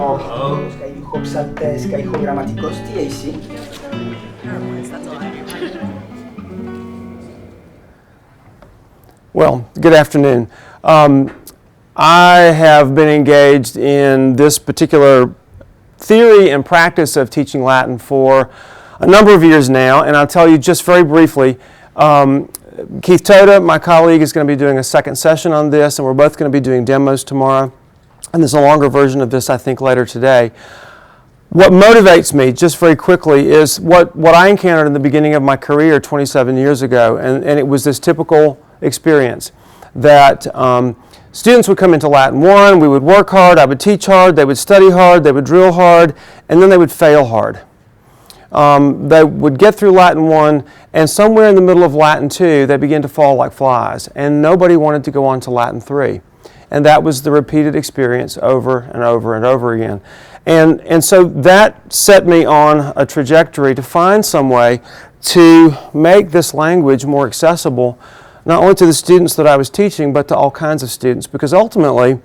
Όχι, έχω ψαλτές, έχω γραμματικός, τι εσύ? Well, good afternoon. I have been engaged in this particular theory and practice of teaching Latin for a number of years now, and I'll tell you just very briefly, Keith Toda, my colleague, is going to be doing a second session on this, and we're both going to be doing demos tomorrow, and there's a longer version of this, I think, later today. What motivates me, just very quickly, is what I encountered in the beginning of my career 27 years ago, and it was this typical experience that students would come into Latin 1, we would work hard, I would teach hard, they would study hard, they would drill hard, and then they would fail hard. They would get through Latin 1, and somewhere in the middle of Latin 2, they began to fall like flies, and nobody wanted to go on to Latin 3. And that was the repeated experience over and over and over again. And so that set me on a trajectory to find some way to make this language more accessible, not only to the students that I was teaching, but to all kinds of students. Because ultimately,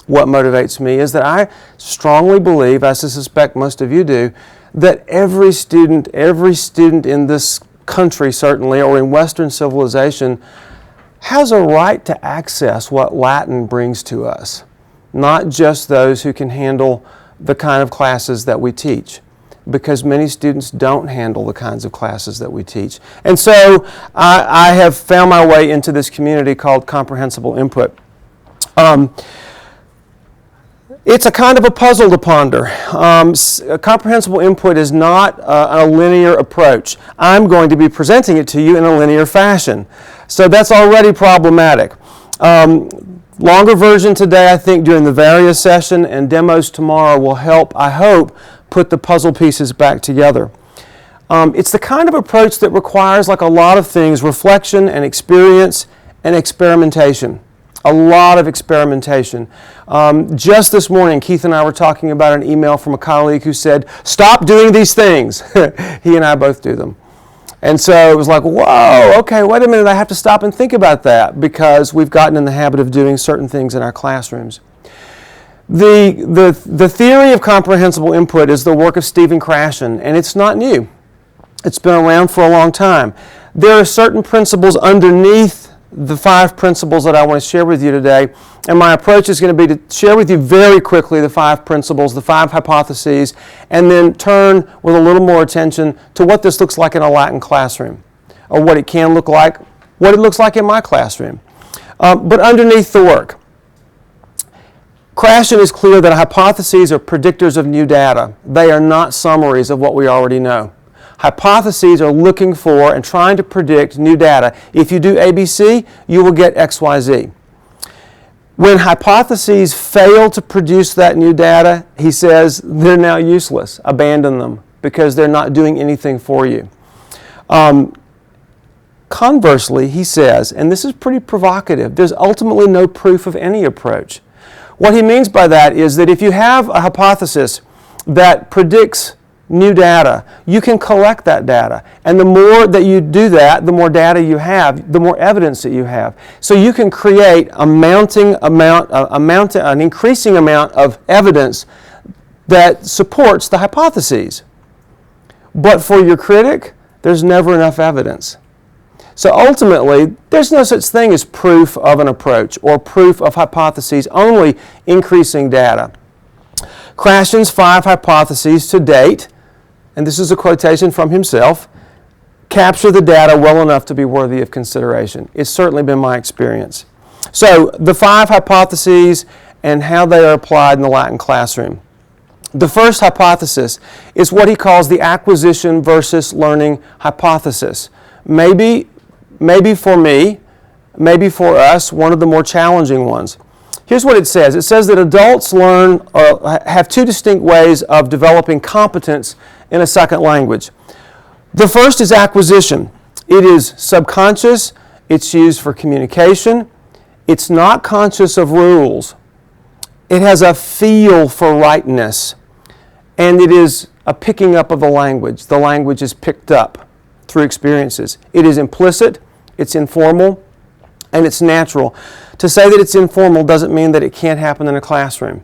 what motivates me is that I strongly believe, as I suspect most of you do, that every student in this country certainly, or in Western civilization, has a right to access what Latin brings to us, not just those who can handle the kind of classes that we teach, because many students don't handle the kinds of classes that we teach. And so I have found my way into this community called Comprehensible Input. It's a kind of a puzzle to ponder. Comprehensible Input is not a linear approach. I'm going to be presenting it to you in a linear fashion. So that's already problematic. Longer version today, I think, during the various session, and demos tomorrow will help, I hope, put the puzzle pieces back together. It's the kind of approach that requires, like a lot of things, reflection and experience and experimentation. A lot of experimentation. Just this morning, Keith and I were talking about an email from a colleague who said, "Stop doing these things." He and I both do them. And so it was like, whoa, okay, wait a minute, I have to stop and think about that, because we've gotten in the habit of doing certain things in our classrooms. The theory of comprehensible input is the work of Stephen Krashen, and it's not new. It's been around for a long time. There are certain principles underneath the 5 principles that I want to share with you today, and my approach is going to be to share with you very quickly the 5 principles, the 5 hypotheses, and then turn with a little more attention to what this looks like in a Latin classroom, or what it can look like, what it looks like in my classroom. But underneath the work, Krashen is clear that hypotheses are predictors of new data. They are not summaries of what we already know. Hypotheses are looking for and trying to predict new data. If you do ABC, you will get XYZ. When hypotheses fail to produce that new data, he says they're now useless. Abandon them, because they're not doing anything for you. Conversely, he says, and this is pretty provocative, there's ultimately no proof of any approach. What he means by that is that if you have a hypothesis that predicts new data, you can collect that data. And the more that you do that, the more data you have, the more evidence that you have. So you can create an increasing amount of evidence that supports the hypotheses. But for your critic, there's never enough evidence. So ultimately, there's no such thing as proof of an approach or proof of hypotheses, only increasing data. Krashen's 5 hypotheses to date, and this is a quotation from himself, capture the data well enough to be worthy of consideration. It's certainly been my experience. So the 5 hypotheses and how they are applied in the Latin classroom. The first hypothesis is what he calls the acquisition versus learning hypothesis. Maybe for me, maybe for us, one of the more challenging ones. Here's what it says. It says that adults learn or have 2 distinct ways of developing competence in a second language. The first is acquisition. It is subconscious. It's used for communication. It's not conscious of rules. It has a feel for rightness. And it is a picking up of the language. The language is picked up through experiences. It is implicit. It's informal. And it's natural. To say that it's informal doesn't mean that it can't happen in a classroom.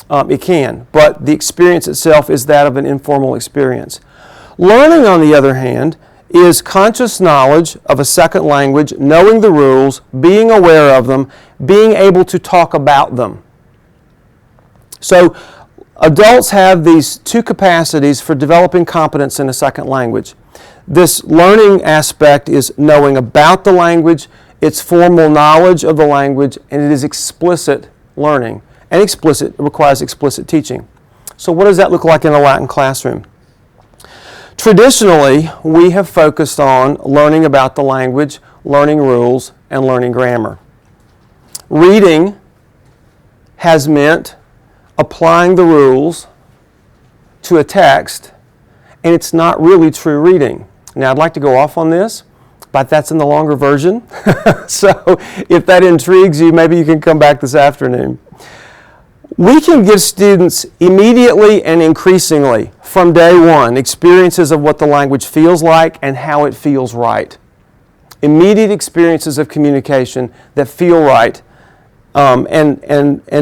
It can, but the experience itself is that of an informal experience. Learning, on the other hand, is conscious knowledge of a second language, knowing the rules, being aware of them, being able to talk about them. So adults have these two capacities for developing competence in a second language. This learning aspect is knowing about the language, it's formal knowledge of the language, and it is explicit learning. And it requires explicit teaching. So what does that look like in a Latin classroom? Traditionally, we have focused on learning about the language, learning rules, and learning grammar. Reading has meant applying the rules to a text, and it's not really true reading. Now, I'd like to go off on this, but that's in the longer version. So if that intrigues you, maybe you can come back this afternoon. We can give students immediately and increasingly, from day one, experiences of what the language feels like and how it feels right. Immediate experiences of communication that feel right and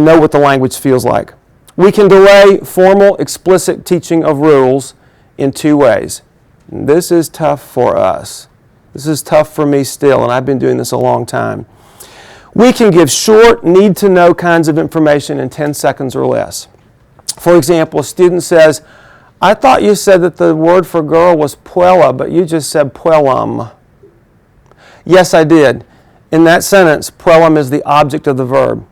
know what the language feels like. We can delay formal, explicit teaching of rules in two ways. And this is tough for us. This is tough for me still, and I've been doing this a long time. We can give short, need-to-know kinds of information in 10 seconds or less. For example, a student says, I thought you said that the word for girl was puella, but you just said puellam. Yes, I did. In that sentence, puellam is the object of the verb.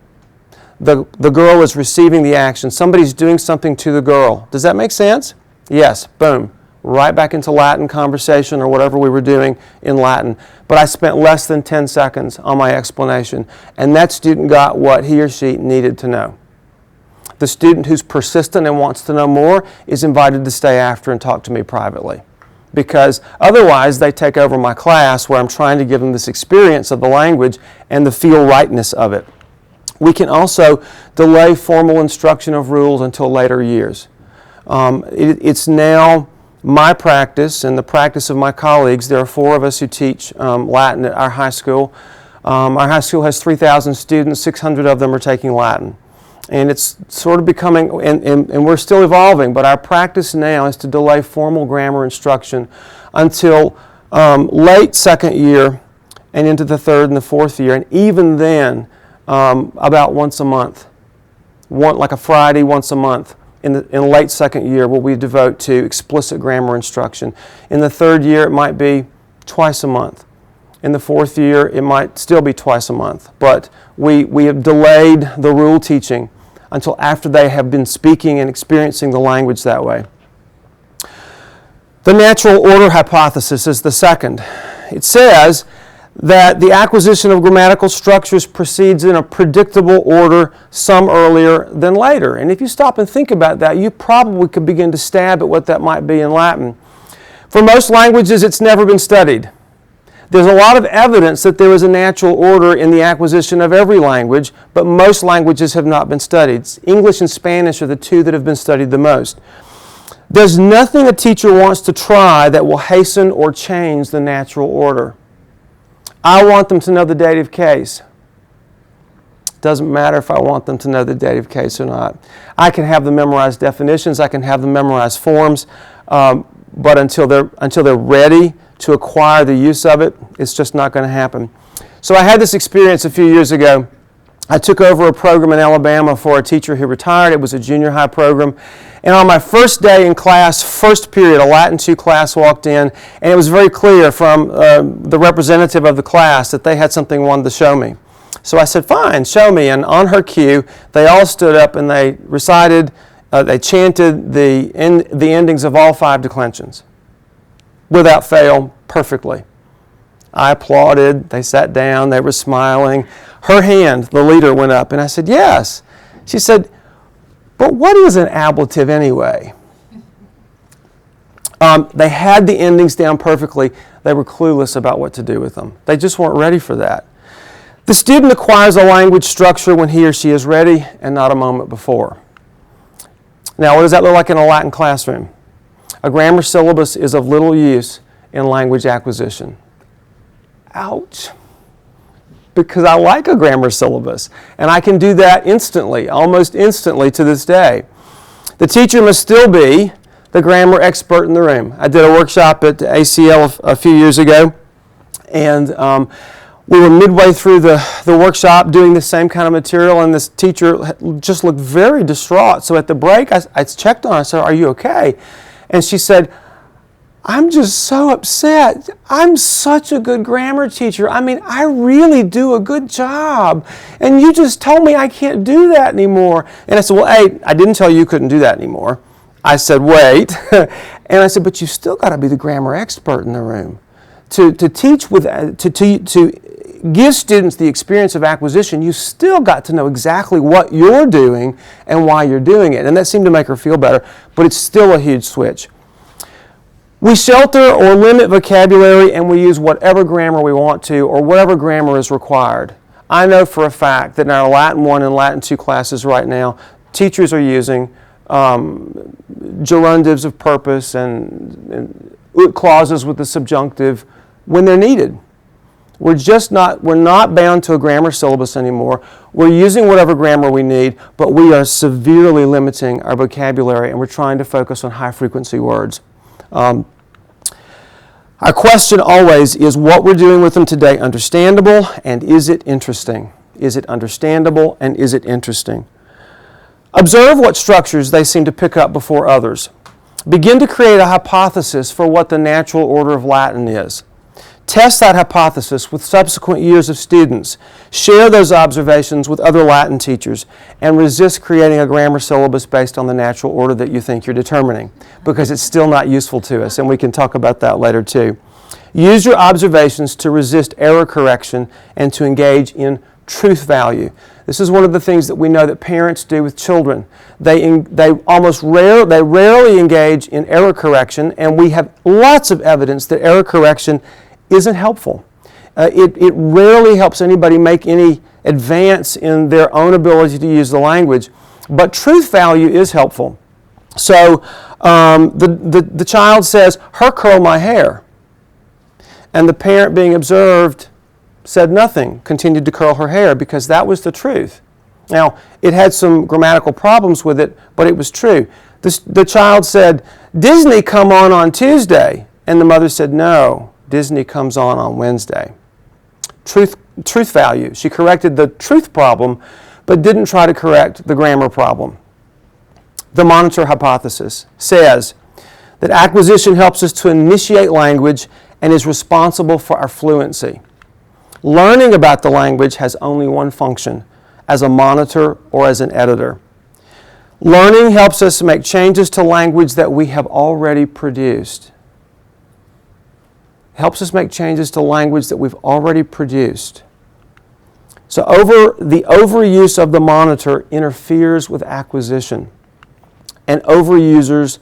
The girl is receiving the action. Somebody's doing something to the girl. Does that make sense? Yes. Boom. Right back into Latin conversation or whatever we were doing in Latin. But I spent less than 10 seconds on my explanation, and that student got what he or she needed to know. The student who's persistent and wants to know more is invited to stay after and talk to me privately, because otherwise they take over my class where I'm trying to give them this experience of the language and the feel rightness of it. We can also delay formal instruction of rules until later years. It's now my practice and the practice of my colleagues. There are 4 of us who teach Latin at our high school. Our high school has 3,000 students, 600 of them are taking Latin. And it's sort of becoming, and we're still evolving, but our practice now is to delay formal grammar instruction until late second year and into the third and the fourth year, and even then, about once a month. Like a Friday once a month. In late second year, what we devote to explicit grammar instruction. In the third year, it might be twice a month. In the fourth year, it might still be twice a month. But we have delayed the rule teaching until after they have been speaking and experiencing the language that way. The natural order hypothesis is the second. It says that the acquisition of grammatical structures proceeds in a predictable order, some earlier than later. And if you stop and think about that, you probably could begin to stab at what that might be in Latin. For most languages, it's never been studied. There's a lot of evidence that there is a natural order in the acquisition of every language, but most languages have not been studied. English and Spanish are the 2 that have been studied the most. There's nothing a teacher wants to try that will hasten or change the natural order. I want them to know the dative case. Doesn't matter if I want them to know the dative case or not. I can have them memorize definitions, I can have them memorize forms, but until they're ready to acquire the use of it, it's just not going to happen. So I had this experience a few years ago. I took over a program in Alabama for a teacher who retired. It was a junior high program. And on my first day in class, first period, a Latin 2 class walked in, and it was very clear from the representative of the class that they had something wanted to show me. So I said, fine, show me. And on her cue, they all stood up and they recited, they chanted the endings of all 5 declensions. Without fail, perfectly. I applauded, they sat down, they were smiling. Her hand, the leader, went up, and I said, yes. She said, but what is an ablative anyway? They had the endings down perfectly. They were clueless about what to do with them. They just weren't ready for that. The student acquires a language structure when he or she is ready and not a moment before. Now, what does that look like in a Latin classroom? A grammar syllabus is of little use in language acquisition. Ouch. because I like a grammar syllabus, and I can do that instantly, almost instantly to this day. The teacher must still be the grammar expert in the room. I did a workshop at ACL a few years ago, and we were midway through the workshop doing the same kind of material, and this teacher just looked very distraught. So at the break, I checked on her. I said, "Are you okay?" And she said, "I'm just so upset. I'm such a good grammar teacher. I mean, I really do a good job. And you just told me I can't do that anymore." And I said, "Well, hey, I didn't tell you you couldn't do that anymore." I said, "Wait." And I said, "But you still got to be the grammar expert in the room. To teach with, to give students the experience of acquisition, you still got to know exactly what you're doing and why you're doing it." And that seemed to make her feel better, but it's still a huge switch. We shelter or limit vocabulary, and we use whatever grammar we want to or whatever grammar is required. I know for a fact that in our Latin 1 and Latin 2 classes right now, teachers are using gerundives of purpose and ut clauses with the subjunctive when they're needed. We're not bound to a grammar syllabus anymore. We're using whatever grammar we need, but we are severely limiting our vocabulary, and we're trying to focus on high-frequency words. Our question always is, what we're doing with them today understandable, and is it interesting? Is it understandable, and is it interesting? Observe what structures they seem to pick up before others. Begin to create a hypothesis for what the natural order of Latin is. Test that hypothesis with subsequent years of students. Share those observations with other Latin teachers, and resist creating a grammar syllabus based on the natural order that you think you're determining, because it's still not useful to us, and we can talk about that later too. Use your observations to resist error correction and to engage in truth value. This is one of the things that we know that parents do with children. They rarely engage in error correction, and we have lots of evidence that error correction isn't helpful. It rarely helps anybody make any advance in their own ability to use the language, but truth value is helpful. So the child says, "Her curl my hair," and the parent being observed said nothing, continued to curl her hair, because that was the truth. Now, it had some grammatical problems with it, but it was true. The child said, "Disney come on Tuesday," and the mother said, "No, Disney comes on Wednesday." Truth value. She corrected the truth problem, but didn't try to correct the grammar problem. The monitor hypothesis says that acquisition helps us to initiate language and is responsible for our fluency. Learning about the language has only one function, as a monitor or as an editor. Learning helps us make changes to language that we have already produced. Helps us make changes to language that we've already produced. So the overuse of the monitor interferes with acquisition. And overusers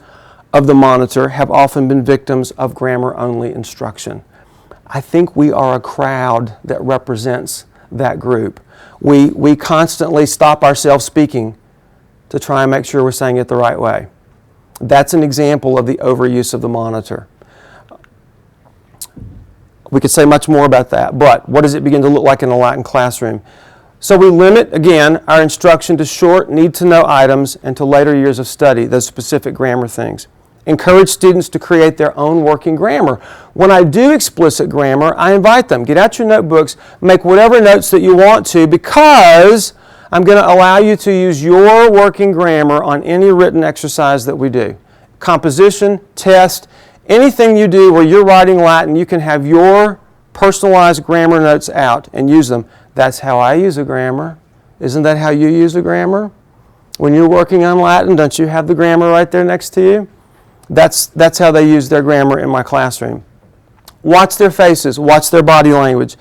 of the monitor have often been victims of grammar-only instruction. I think we are a crowd that represents that group. We constantly stop ourselves speaking to try and make sure we're saying it the right way. That's an example of the overuse of the monitor. We could say much more about that, but what does it begin to look like in a Latin classroom? So we limit, again, our instruction to short, need-to-know items and to later years of study, those specific grammar things. Encourage students to create their own working grammar. When I do explicit grammar, I invite them, get out your notebooks, make whatever notes that you want to, because I'm going to allow you to use your working grammar on any written exercise that we do. Composition, test, anything you do where you're writing Latin, you can have your personalized grammar notes out and use them. That's how I use a grammar. Isn't that how you use a grammar? When you're working on Latin, don't you have the grammar right there next to you? That's how they use their grammar in my classroom. Watch their faces, watch their body language.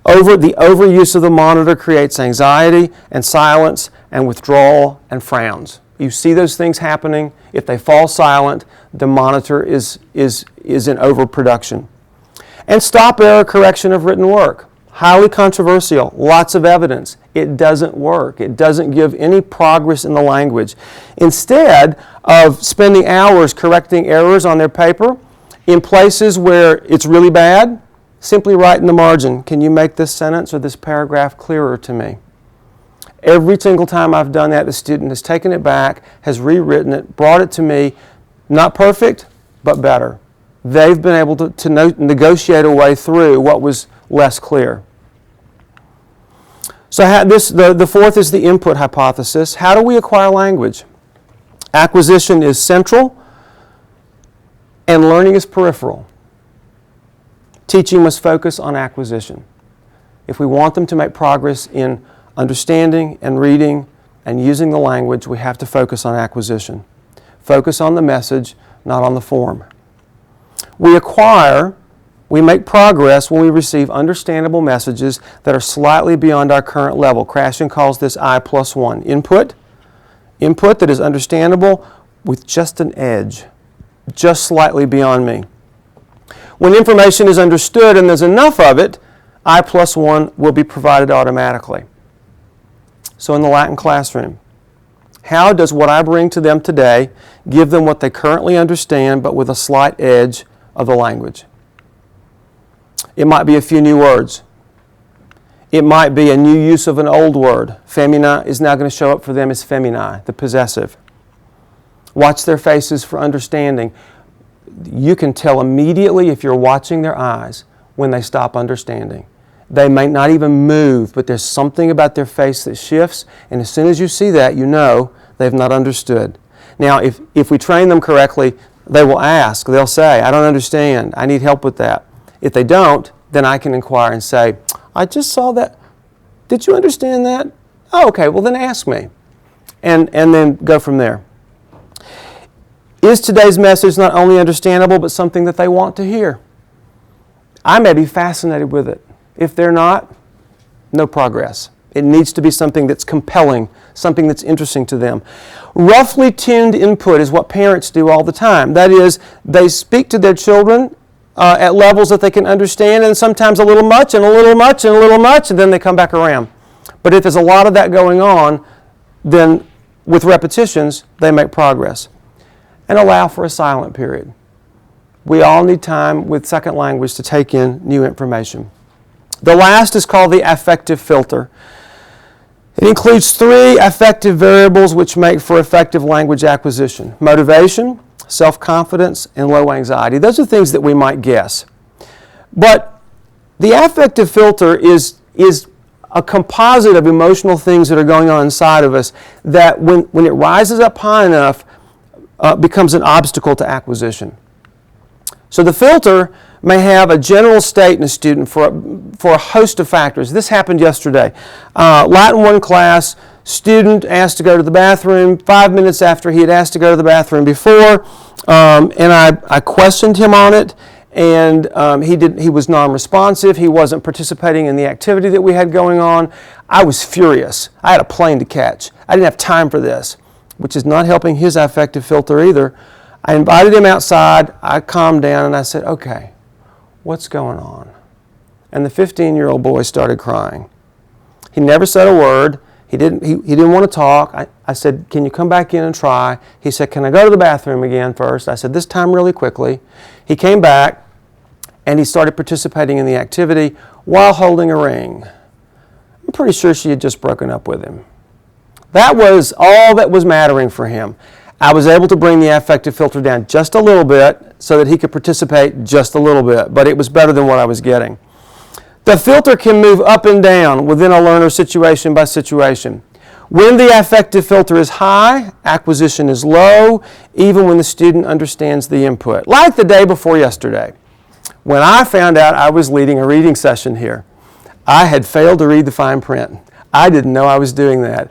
The overuse of the monitor creates anxiety and silence and withdrawal and frowns. You see those things happening. If they fall silent, the monitor is in overproduction. And stop error correction of written work. Highly controversial, lots of evidence. It doesn't work. It doesn't give any progress in the language. Instead of spending hours correcting errors on their paper, in places where it's really bad, simply write in the margin, can you make this sentence or this paragraph clearer to me? Every single time I've done that, the student has taken it back, has rewritten it, brought it to me, not perfect, but better. They've been able to negotiate a way through what was less clear. So the fourth is the input hypothesis. How do we acquire language? Acquisition is central, and learning is peripheral. Teaching must focus on acquisition. If we want them to make progress in understanding and reading and using the language, we have to focus on acquisition. Focus on the message, not on the form. We make progress when we receive understandable messages that are slightly beyond our current level. Krashen calls this I+1. Input that is understandable with just an edge, just slightly beyond me. When information is understood and there's enough of it, I+1 will be provided automatically. So in the Latin classroom, how does what I bring to them today give them what they currently understand but with a slight edge of the language? It might be a few new words. It might be a new use of an old word. Femina is now going to show up for them as feminae, the possessive. Watch their faces for understanding. You can tell immediately if you're watching their eyes when they stop understanding. They may not even move, but there's something about their face that shifts, and as soon as you see that, you know they've not understood. Now, if we train them correctly, they will ask. They'll say, I don't understand. I need help with that. If they don't, then I can inquire and say, I just saw that. Did you understand that? Oh, okay, well then ask me. And then go from there. Is today's message not only understandable, but something that they want to hear? I may be fascinated with it. If they're not, no progress. It needs to be something that's compelling, something that's interesting to them. Roughly tuned input is what parents do all the time. That is, they speak to their children at levels that they can understand, and sometimes a little much, and a little much, and a little much, and then they come back around. But if there's a lot of that going on, then with repetitions, they make progress. And allow for a silent period. We all need time with second language to take in new information. The last is called the affective filter. It includes 3 affective variables which make for effective language acquisition: motivation, self-confidence, and low anxiety. Those are things that we might guess. But the affective filter is a composite of emotional things that are going on inside of us that when it rises up high enough, becomes an obstacle to acquisition. So the filter may have a general state in a student for a host of factors. This happened yesterday. Latin 1 class, student asked to go to the bathroom 5 minutes after he had asked to go to the bathroom before, and I questioned him on it, and he was non-responsive. He wasn't participating in the activity that we had going on. I was furious. I had a plane to catch. I didn't have time for this, which is not helping his affective filter either. I invited him outside. I calmed down and I said, okay, what's going on? And the 15-year-old boy started crying. He never said a word. He didn't want to talk. I said, can you come back in and try? He said, can I go to the bathroom again first? I said, this time really quickly. He came back and he started participating in the activity while holding a ring. I'm pretty sure she had just broken up with him. That was all that was mattering for him. I was able to bring the affective filter down just a little bit so that he could participate just a little bit, but it was better than what I was getting. The filter can move up and down within a learner situation by situation. When the affective filter is high, acquisition is low, even when the student understands the input. Like the day before yesterday, when I found out I was leading a reading session here. I had failed to read the fine print. I didn't know I was doing that.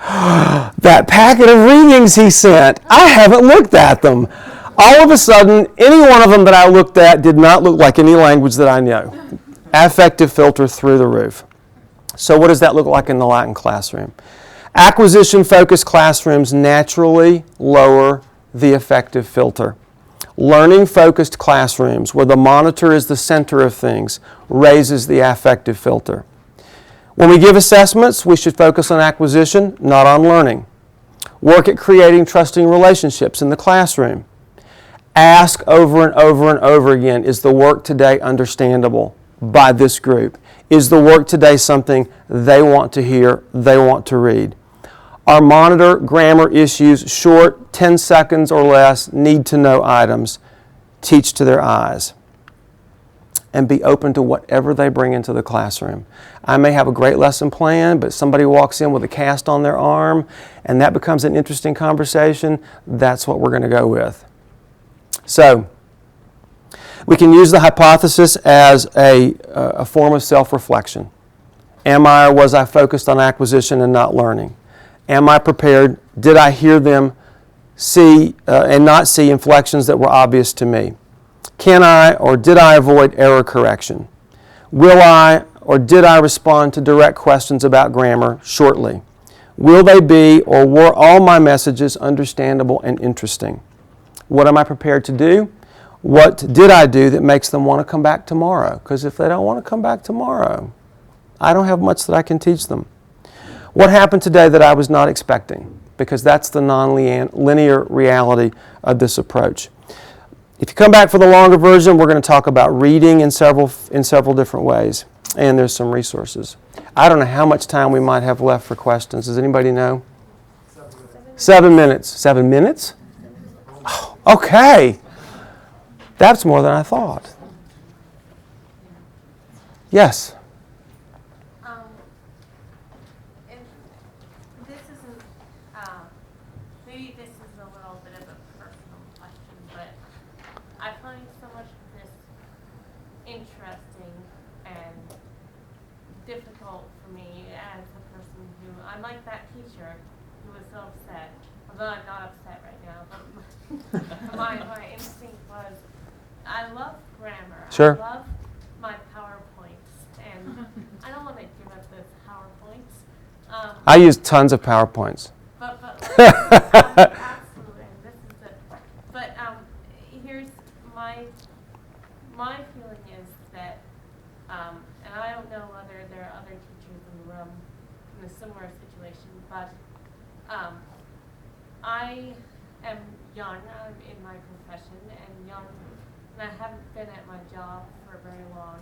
That packet of readings he sent, I haven't looked at them. All of a sudden, any one of them that I looked at did not look like any language that I know. Affective filter through the roof. So what does that look like in the Latin classroom? Acquisition-focused classrooms naturally lower the affective filter. Learning-focused classrooms, where the monitor is the center of things, raises the affective filter. When we give assessments, we should focus on acquisition, not on learning. Work at creating trusting relationships in the classroom. Ask over and over and over again, is the work today understandable? by this group? Is the work today something they want to hear, they want to read? Our monitor grammar issues, short, 10 seconds or less, need-to-know items. Teach to their eyes. And be open to whatever they bring into the classroom. I may have a great lesson plan, but somebody walks in with a cast on their arm, and that becomes an interesting conversation. That's what we're going to go with. So, we can use the hypothesis as a form of self-reflection. Am I or was I focused on acquisition and not learning? Am I prepared? Did I hear them see and not see inflections that were obvious to me? Can I or did I avoid error correction? Will I or did I respond to direct questions about grammar shortly? Will they be or were all my messages understandable and interesting? What am I prepared to do? What did I do that makes them want to come back tomorrow? Because if they don't want to come back tomorrow, I don't have much that I can teach them. What happened today that I was not expecting? Because that's the non-linear reality of this approach. If you come back for the longer version, we're going to talk about reading in several different ways. And there's some resources. I don't know how much time we might have left for questions. Does anybody know? 7 minutes. 7 minutes? Oh, okay. That's more than I thought. Yes? Maybe this is a little bit of a personal question, but I find so much of this interesting and difficult for me as a person who, I'm like that teacher who was so upset, although I'm not upset right now, but my instinct was, I love grammar. Sure. I love my PowerPoints, and I don't want to give up those PowerPoints. I use tons of PowerPoints. Absolutely, and this is it. But here's my feeling is that, and I don't know whether there are other teachers in the room in a similar situation, but I am young. I'm in my profession and young, and I haven't been at my job for very long.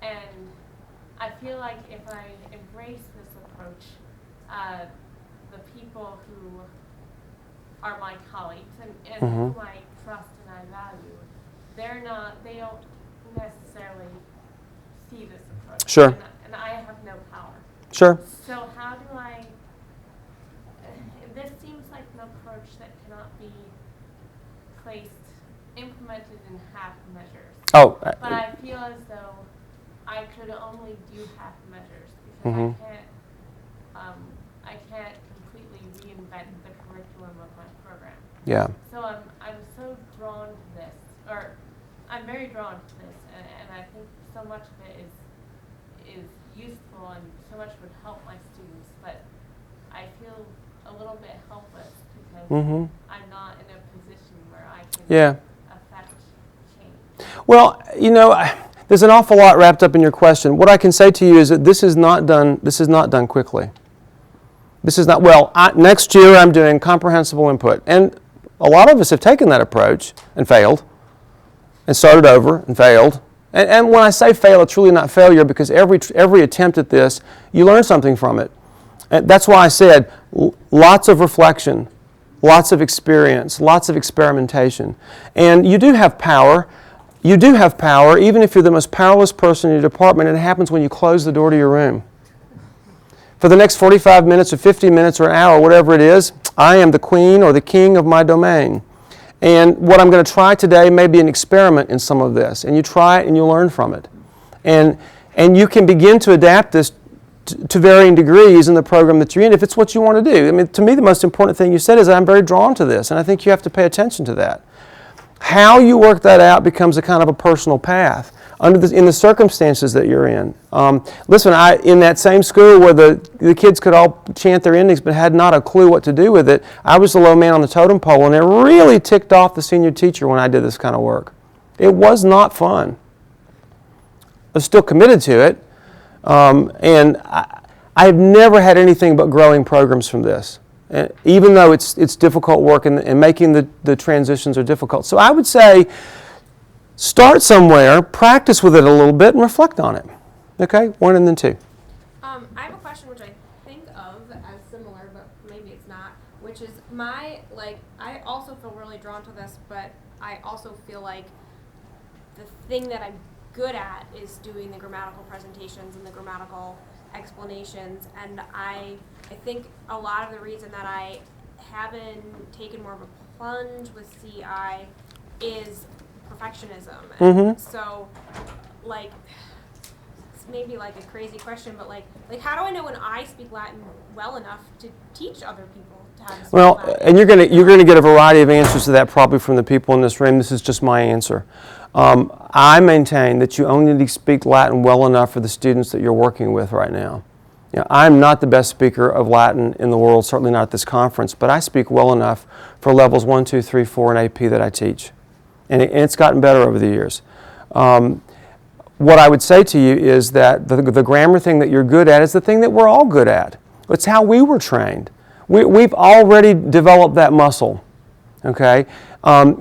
And I feel like if I embrace this approach, the people who are my colleagues and whom I trust and I value, they don't necessarily see this approach. Sure. And I have no power. Sure. So how do I, this seems like an approach that cannot be implemented in half measures. Oh. But I feel as though I could only do half measures because I can't completely reinvent the curriculum of my program. Yeah. So I'm so drawn to this, or I'm very drawn to this, and I think so much of it is useful and so much would help my students, but I feel a little bit helpless because I'm not in a position where I can affect change. Well, there's an awful lot wrapped up in your question. What I can say to you is that this is not done quickly. This is not, next year I'm doing comprehensible input. And a lot of us have taken that approach and failed and started over and failed. And when I say fail, it's really not failure because every attempt at this, you learn something from it. And that's why I said lots of reflection, lots of experience, lots of experimentation. And you do have power. You do have power, even if you're the most powerless person in your department. It happens when you close the door to your room. For the next 45 minutes or 50 minutes or an hour, whatever it is, I am the queen or the king of my domain. And what I'm going to try today may be an experiment in some of this. And you try it and you learn from it. And you can begin to adapt this to varying degrees in the program that you're in if it's what you want to do. I mean, to me, the most important thing you said is I'm very drawn to this. And I think you have to pay attention to that. How you work that out becomes a kind of a personal path in the circumstances that you're in. Listen, in that same school where the kids could all chant their endings but had not a clue what to do with it, I was the low man on the totem pole, and it really ticked off the senior teacher when I did this kind of work. It was not fun. I was still committed to it, and I've never had anything but growing programs from this. Even though it's difficult work and making the transitions are difficult. So I would say start somewhere, practice with it a little bit, and reflect on it. Okay, 1 and then 2. I have a question which I think of as similar, but maybe it's not, which is I also feel really drawn to this, but I also feel like the thing that I'm good at is doing the grammatical presentations and the grammatical explanations, and I think a lot of the reason that I haven't taken more of a plunge with CI is perfectionism. And so, it's maybe like a crazy question, but like how do I know when I speak Latin well enough to teach other people to how to speak Latin? And you're gonna get a variety of answers to that probably from the people in this room. This is just my answer. I maintain that you only need to speak Latin well enough for the students that you're working with right now. You know, I'm not the best speaker of Latin in the world, certainly not at this conference, but I speak well enough for levels 1, 2, 3, 4 in AP that I teach. And it's gotten better over the years. What I would say to you is that the grammar thing that you're good at is the thing that we're all good at. It's how we were trained. We've already developed that muscle, okay?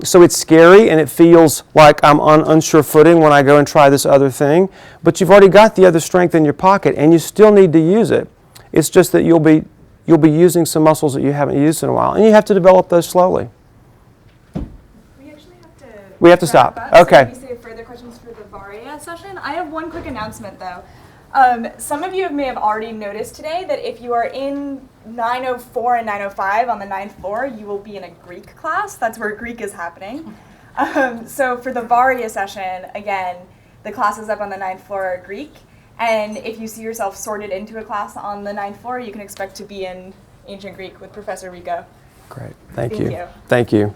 So it's scary and it feels like I'm on unsure footing when I go and try this other thing, but you've already got the other strength in your pocket and you still need to use it. It's just that you'll be using some muscles that you haven't used in a while, and you have to develop those slowly. We have to stop. Okay. So maybe save further questions for the Varia session. I have one quick announcement though. Some of you may have already noticed today that if you are in 904 and 905 on the 9th floor, you will be in a Greek class. That's where Greek is happening. So for the Varia session, again, the classes up on the 9th floor are Greek. And if you see yourself sorted into a class on the 9th floor, you can expect to be in Ancient Greek with Professor Rico. Great. Thank you. Thank you. Thank you.